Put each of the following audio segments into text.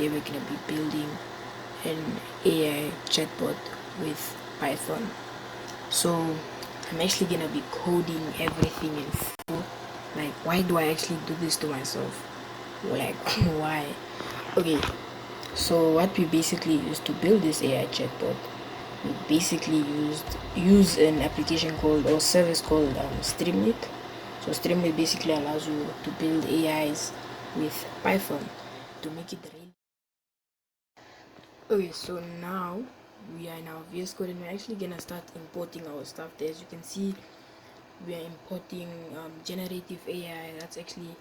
today we're gonna be building an AI chatbot with Python. So I'm actually gonna be coding everything in full. Like, why do I actually do this to myself? Like, why? Okay, so what we basically used to build this AI chatbot, we basically use an application called or service called streamlit. So streamlit basically allows you to build AIs with Python to make it real. Okay, so now we are in our VS Code and we're actually gonna start importing our stuff there. As you can see, we are importing generative AI. That's actually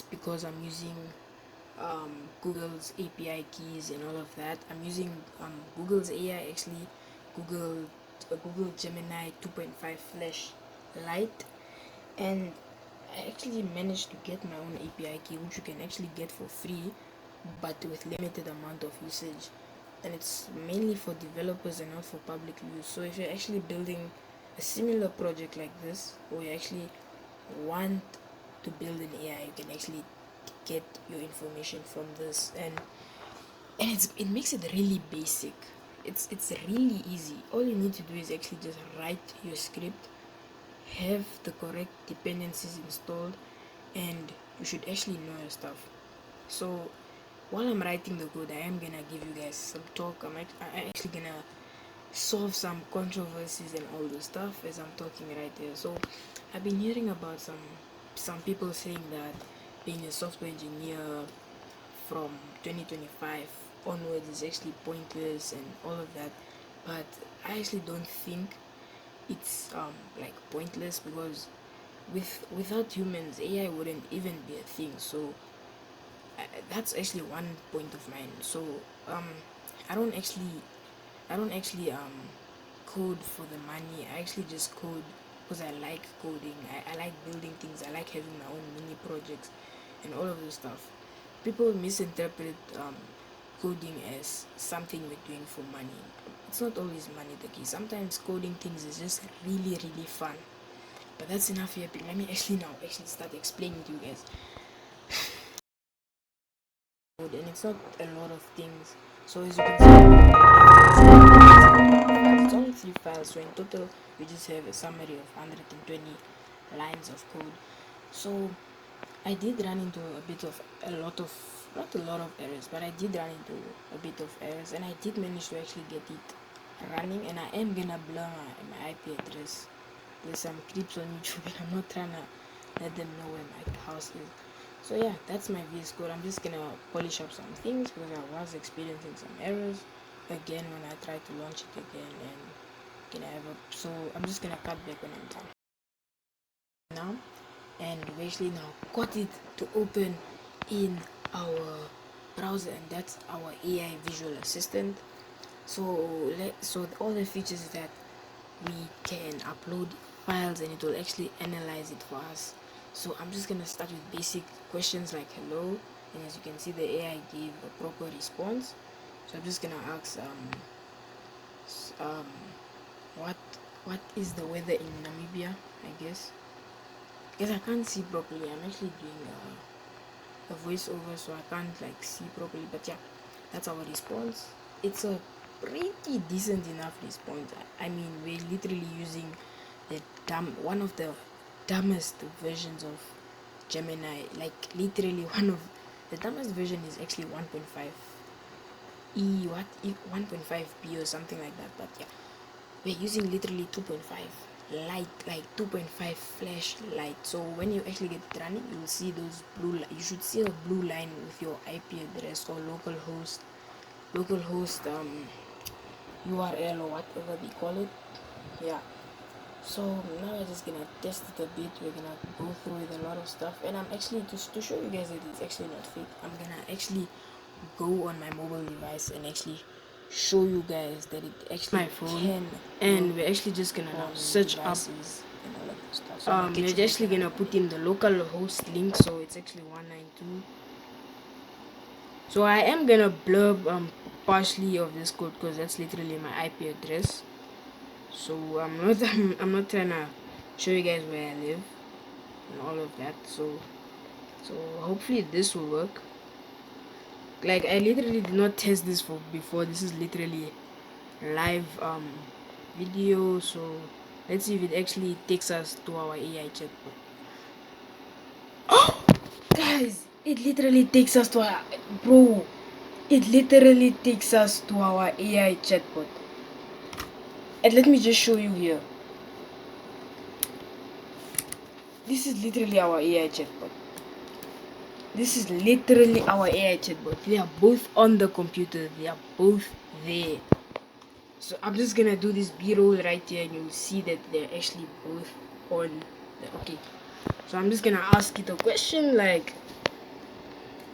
because I'm using Google's API keys and all of that. I'm using Google's AI, actually Google Gemini 2.5 Flash Lite, and I actually managed to get my own API key, which you can actually get for free, but with limited amount of usage, and it's mainly for developers and not for public use. So if you're actually building a similar project like this, or you actually want to build an AI, you can actually get your information from this, and it makes it really basic. It's really easy. All you need to do is actually just write your script, have the correct dependencies installed, and you should actually know your stuff. So while I'm writing the code, I am gonna give you guys some talk. I'm actually gonna solve some controversies and all this stuff as I'm talking right there. So I've been hearing about some people saying that being a software engineer from 2025 onwards is actually pointless and all of that, but I actually don't think it's like pointless, because without humans, AI wouldn't even be a thing. So that's actually one point of mine. So um I don't actually I don't actually code for the money. I actually just code because I like coding. I like building things. I like having my own mini projects and all of this stuff. People misinterpret coding as something we're doing for money. It's not always money the key. Sometimes coding things is just really fun. But that's enough here. Let me actually now start explaining to you guys. And it's not a lot of things. So as you can see, it's only 3 files. So in total, we just have a summary of 120 lines of code. So I did run into not a lot of errors, but I did run into a bit of errors, and I did manage to actually get it running. And I am gonna blur my IP address. There's some clips on YouTube, and I'm not trying to let them know where my house is. So yeah, that's my VS Code. I'm just gonna polish up some things because I was experiencing some errors again when I tried to launch it again, and so I'm just gonna cut back when I'm done now, and we actually now got it to open in our browser, and that's our AI visual assistant. So all the features is that we can upload files and it will actually analyze it for us. So I'm just gonna start with basic questions like hello, and as you can see, the AI gave a proper response. So I'm just gonna ask um what is the weather in Namibia, I guess, because I can't see properly. I'm actually doing a voiceover, so I can't like see properly, but yeah, that's our response. It's a pretty decent enough response. I mean, we're literally using one of the dumbest versions of Gemini, like literally one of the dumbest version is actually 1.5 1.5b or something like that, but yeah, we're using literally 2.5 light, like 2.5 flash light. So when you actually get it running, you will see those you should see a blue line with your IP address or localhost URL or whatever they call it. Yeah, so now we're just gonna test it a bit. We're gonna go through with a lot of stuff, and I'm actually to show you guys that it's actually not fake, I'm gonna actually go on my mobile device and actually show you guys that it actually my phone can, and we're actually just gonna now search up and all of this stuff. So we're actually gonna put in the local host link, so it's actually 192. So I am gonna blurb partially of this code because that's literally my IP address. So I'm not trying to show you guys where I live and all of that. So hopefully this will work. like I literally did not test this for before. This is literally live video, so let's see if it actually takes us to our AI chatbot. Guys, it literally takes us to our bro. It literally takes us to our AI chatbot. And let me just show you here. This is literally our AI chatbot. This is literally our AI chatbot. They are both on the computer. They are both there. So I'm just gonna do this B-roll right here, and you'll see that they're actually both on. Okay. So I'm just gonna ask it a question like,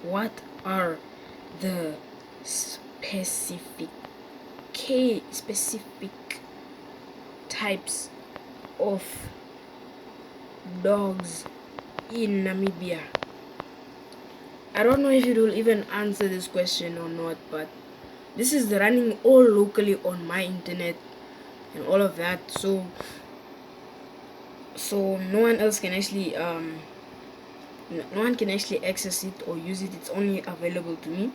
what are the specific types of dogs in Namibia? I don't know if it will even answer this question or not, but this is running all locally on my internet and all of that, so no one else can actually no one can actually access it or use it. It's only available to me.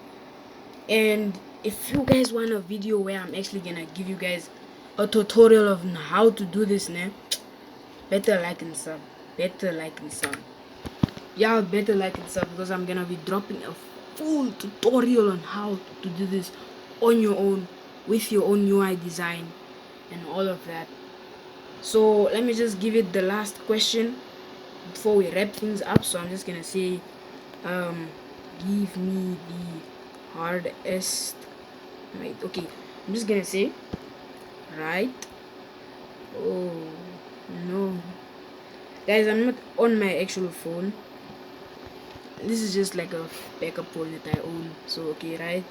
And if you guys want a video where I'm actually gonna give you guys a tutorial of how to do this now, better like and sub. Yeah, better like and sub, because I'm gonna be dropping a full tutorial on how to do this on your own with your own UI design and all of that. So let me just give it the last question before we wrap things up. So I'm just gonna say, give me the hardest. Right, okay, I'm just gonna say, right? Oh no, guys, I'm not on my actual phone. This is just like a backup phone that I own. So okay, right?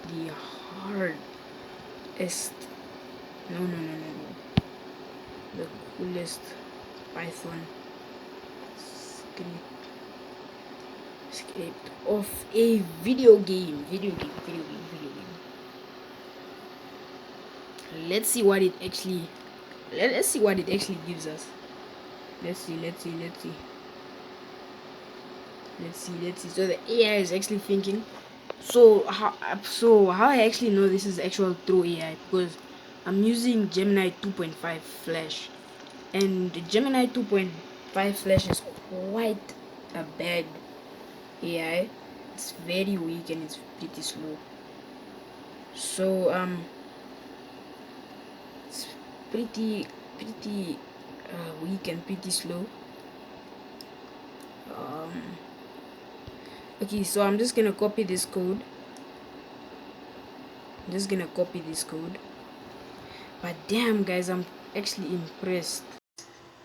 The hardest. No. The coolest Python script of a video game. Let's see what it actually. Let's see what it actually gives us. Let's see. So the AI is actually thinking. So how I actually know this is actual true AI, because I'm using Gemini 2.5 Flash, and the Gemini 2.5 Flash is quite a bad AI. It's very weak and it's pretty slow. So it's pretty weak and pretty slow. Okay, so I'm just gonna copy this code. But damn, guys, I'm actually impressed.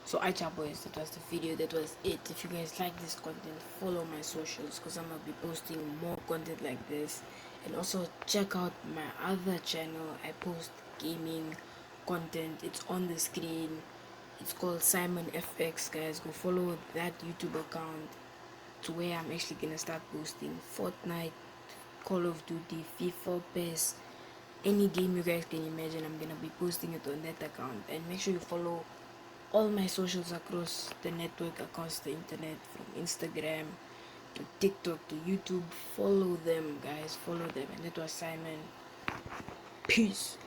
So chat boys, that was the video, that was it. If you guys like this content, follow my socials, because I'm gonna be posting more content like this. And also check out my other channel. I post gaming content. It's on the screen. It's called Simon FX, guys. Go follow that YouTube account, to where I'm actually gonna start posting Fortnite, Call of Duty, FIFA, PES, any game you guys can imagine. I'm gonna be posting it on that account. And make sure you follow all my socials across the network, across the internet, from Instagram to TikTok to YouTube. Follow them, guys, follow them. And that was Simon. Peace.